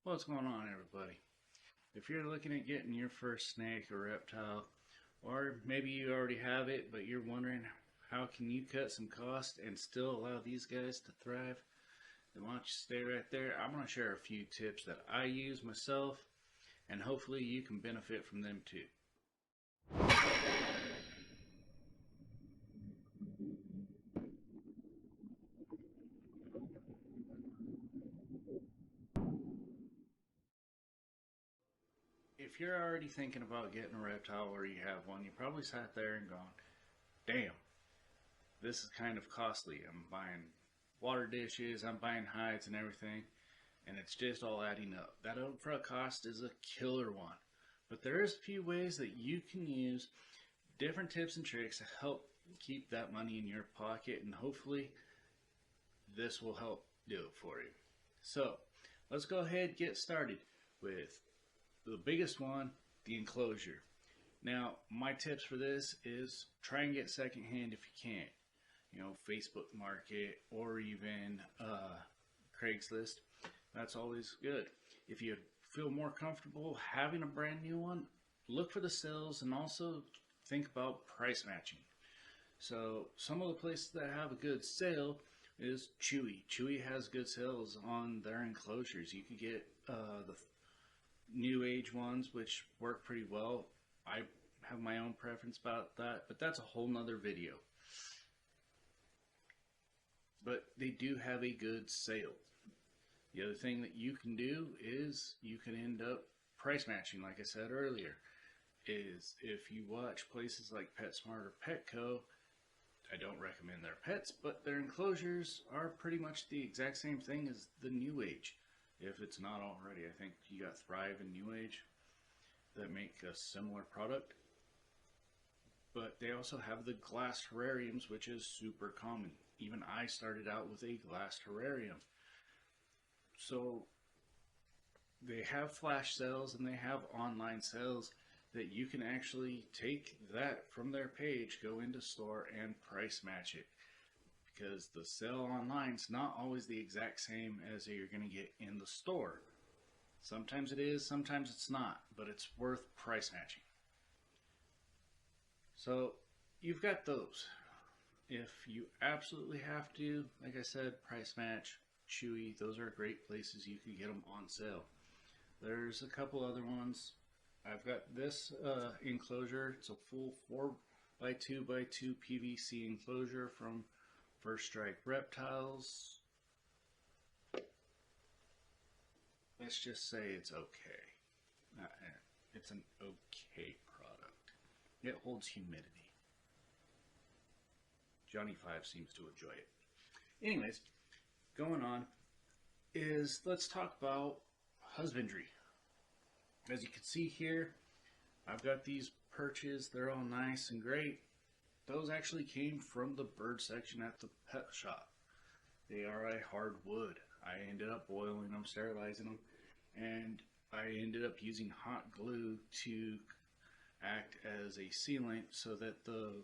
What's going on, everybody? If you're looking at getting your first snake or reptile, or maybe you already have it but you're wondering how can you cut some cost and still allow these guys to thrive, then why don't you stay right there. I'm going to share a few tips that I use myself, and hopefully you can benefit from them too. If you're already thinking about getting a reptile or you have one, you probably sat there and gone, damn, this is kind of costly. I'm buying water dishes, I'm buying hides and everything, and it's just all adding up. That upfront cost is a killer one. But there is a few ways that you can use different tips and tricks to help keep that money in your pocket, and hopefully this will help do it for you. So let's go ahead and get started with the biggest one, the enclosure. Now, my tips for this is try and get secondhand if you can. You know, Facebook Market or even Craigslist. That's always good. If you feel more comfortable having a brand new one, look for the sales and also think about price matching. So some of the places that have a good sale is Chewy. Chewy has good sales on their enclosures. You can get the new age ones, which work pretty well. I have my own preference about that, but that's a whole nother video. But they do have a good sale. The other thing that you can do is you can end up price matching, like I said earlier, is if you watch places like PetSmart or Petco. I don't recommend their pets, but their enclosures are pretty much the exact same thing as the new age. If it's not already, I think you got Thrive and New Age that make a similar product. But they also have the glass terrariums, which is super common. Even I started out with a glass terrarium. So they have flash sales and they have online sales that you can actually take that from their page, go into store and price match it. Because the sale online is not always the exact same as you're going to get in the store. Sometimes it is, sometimes it's not, but it's worth price matching. So you've got those. If you absolutely have to, like I said, price match, Chewy, those are great places you can get them on sale. There's a couple other ones. I've got this enclosure. It's a full 4x2x2 PVC enclosure from First Strike Reptiles. Let's just say it's okay. It's an okay product. It holds humidity. Johnny 5 seems to enjoy it. Anyways, going on is let's talk about husbandry. As you can see here, I've got these perches. They're all nice and great. Those actually came from the bird section at the pet shop. They are a hard wood. I ended up boiling them, sterilizing them, and I ended up using hot glue to act as a sealant so that the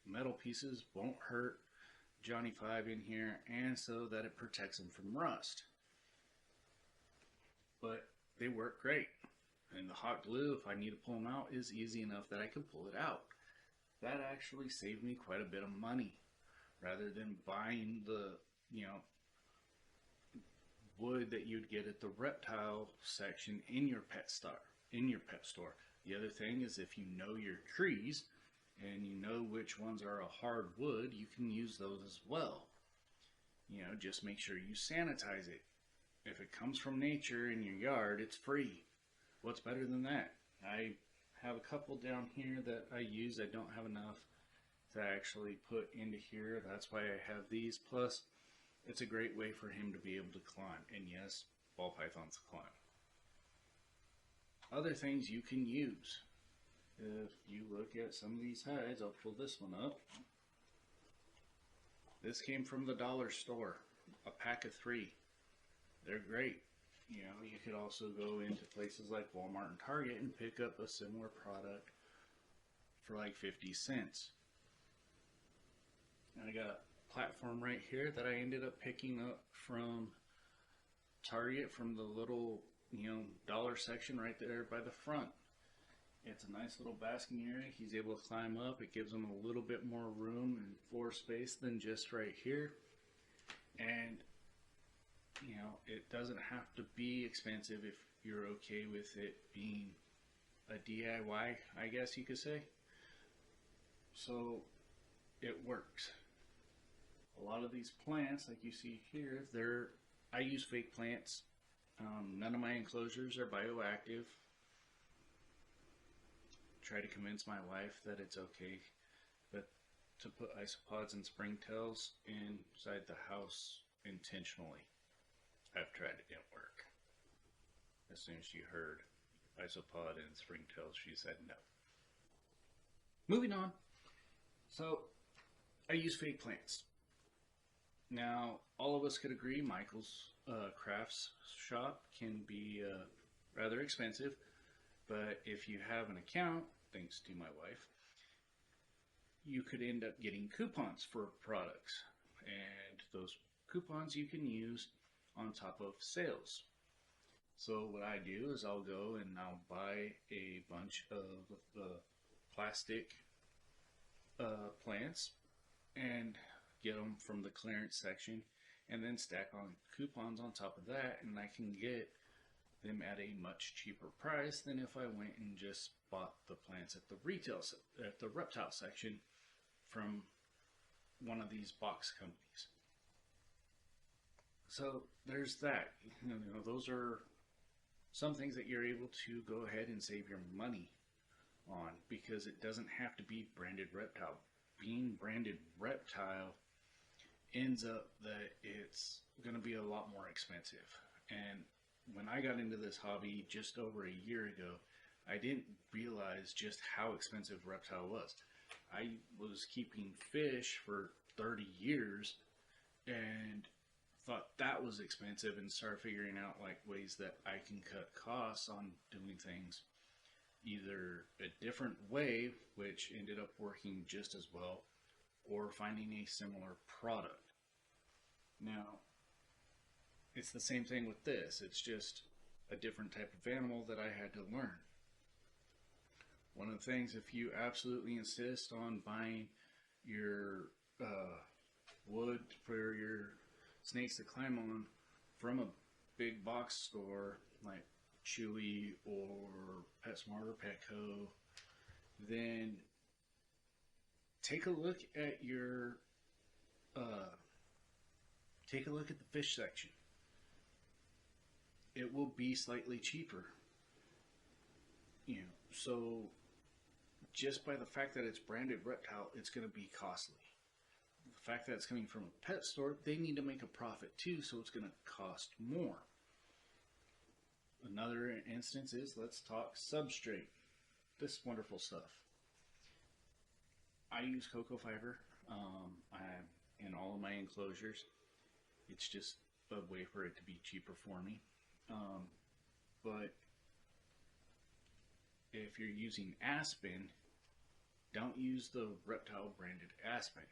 metal pieces won't hurt Johnny 5 in here, and so that it protects them from rust. But they work great. And the hot glue, if I need to pull them out, is easy enough that I can pull it out. That actually saved me quite a bit of money, rather than buying the, wood that you'd get at the reptile section in your pet store. The other thing is, if you know your trees and you know which ones are a hard wood, you can use those as well. Just make sure you sanitize it. If it comes from nature in your yard, it's free. What's better than that? I have a couple down here that I use. I don't have enough to actually put into here. That's why I have these. Plus, it's a great way for him to be able to climb. And yes, ball pythons climb. Other things you can use. If you look at some of these hides, I'll pull this one up. This came from the dollar store. A pack of 3. They're great. You could also go into places like Walmart and Target and pick up a similar product for like 50 cents. I got a platform right here that I ended up picking up from Target, from the little dollar section right there by the front. It's a nice little basking area. He's able to climb up. It gives him a little bit more room and floor space than just right here. And it doesn't have to be expensive if you're okay with it being a DIY, I guess you could say. So it works. A lot of these plants, like you see here, I use fake plants. None of my enclosures are bioactive. Try to convince my wife that it's okay, but to put isopods and springtails inside the house intentionally, I've tried, it didn't work. As soon as she heard isopod and springtails, she said no. Moving on. So I use fake plants. Now, all of us could agree Michael's crafts shop can be rather expensive, but if you have an account, thanks to my wife, you could end up getting coupons for products, and those coupons you can use on top of sales. So what I do is I'll go and I'll buy a bunch of the plastic plants and get them from the clearance section, and then stack on coupons on top of that, and I can get them at a much cheaper price than if I went and just bought the plants at the reptile section from one of these box companies. So there's that. Those are some things that you're able to go ahead and save your money on, because it doesn't have to be branded Reptile. Being branded Reptile ends up that it's going to be a lot more expensive. And when I got into this hobby just over a year ago, I didn't realize just how expensive Reptile was. I was keeping fish for 30 years and thought that was expensive, and started figuring out like ways that I can cut costs on doing things either a different way, which ended up working just as well, or finding a similar product. Now, it's the same thing with this. It's just a different type of animal that I had to learn. One of the things, if you absolutely insist on buying your wood for your snakes to climb on from a big box store like Chewy or PetSmart or Petco, then take a look at your take a look at the fish section. It will be slightly cheaper. So just by the fact that it's branded Reptile, it's going to be costly. The fact that it's coming from a pet store, they need to make a profit too, so it's going to cost more. Another instance is, let's talk substrate. This wonderful stuff. I use cocoa fiber in all of my enclosures. It's just a way for it to be cheaper for me. But if you're using aspen, don't use the Reptile branded aspen.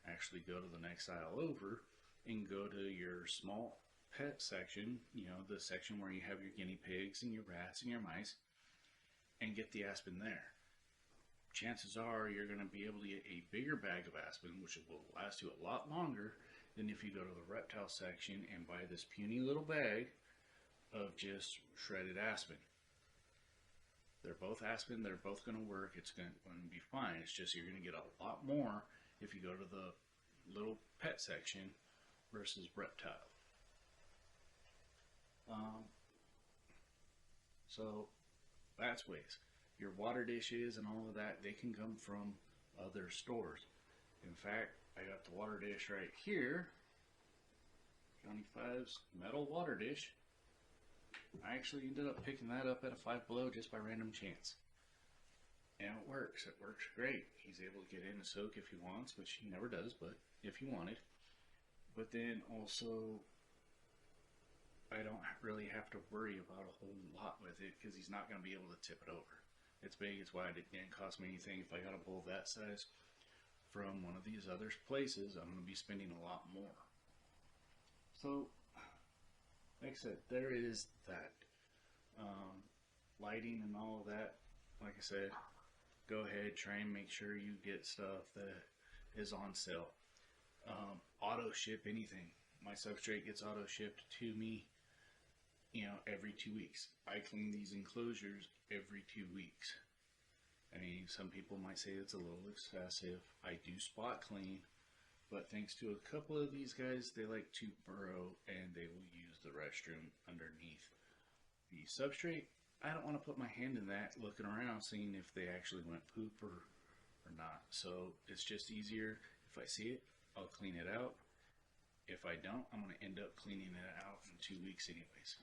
Actually go to the next aisle over and go to your small pet section, the section where you have your guinea pigs and your rats and your mice, and get the aspen there. Chances are you're going to be able to get a bigger bag of aspen, which will last you a lot longer than if you go to the Reptile section and buy this puny little bag of just shredded aspen. They're both aspen, they're both going to work, it's going to be fine. It's just you're going to get a lot more if you go to the little pet section versus Reptile. So that's ways. Your water dishes and all of that, they can come from other stores. In fact, I got the water dish right here, Johnny Five's metal water dish. I actually ended up picking that up at a Five Below just by random chance. And it works great. He's able to get in and soak if he wants, which he never does, but if he wanted. But then also, I don't really have to worry about a whole lot with it, because he's not going to be able to tip it over. It's big, it's wide, it didn't cost me anything. If I got a bowl that size from one of these other places, I'm going to be spending a lot more. So, like I said, there is that. lighting and all of that. Like I said, go ahead, try and make sure you get stuff that is on sale. Auto ship anything. My substrate gets auto shipped to me, every 2 weeks. I clean these enclosures every 2 weeks. I mean, some people might say it's a little excessive. I do spot clean, but thanks to a couple of these guys, they like to burrow and they will use the restroom underneath the substrate. I don't want to put my hand in that looking around seeing if they actually went poop or not. So it's just easier if I see it, I'll clean it out. If I don't, I'm going to end up cleaning it out in 2 weeks anyways.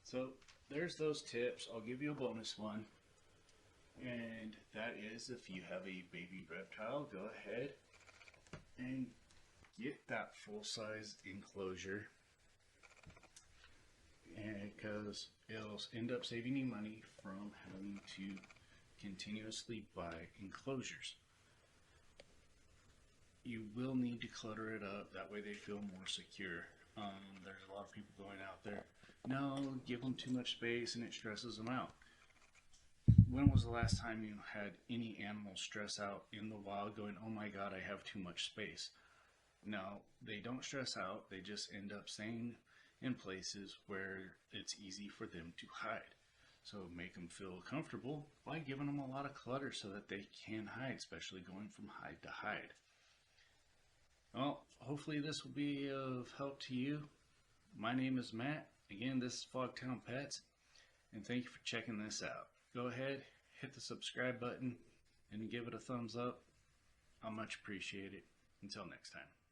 So there's those tips. I'll give you a bonus one. And that is, if you have a baby reptile, go ahead and get that full-size enclosure, and because it'll end up saving you money from having to continuously buy enclosures. You will need to clutter it up, that way they feel more secure. There's a lot of people going out there, no, give them too much space and it stresses them out. When was the last time you had any animal stress out in the wild going, oh my god, I have too much space? No, they don't stress out, they just end up staying in places where it's easy for them to hide. So make them feel comfortable by giving them a lot of clutter so that they can hide, especially going from hide to hide. Well, hopefully this will be of help to you. My name is Matt. Again, this is Fogtown Pets, and thank you for checking this out. Go ahead, hit the subscribe button, and give it a thumbs up. I'll much appreciate it. Until next time.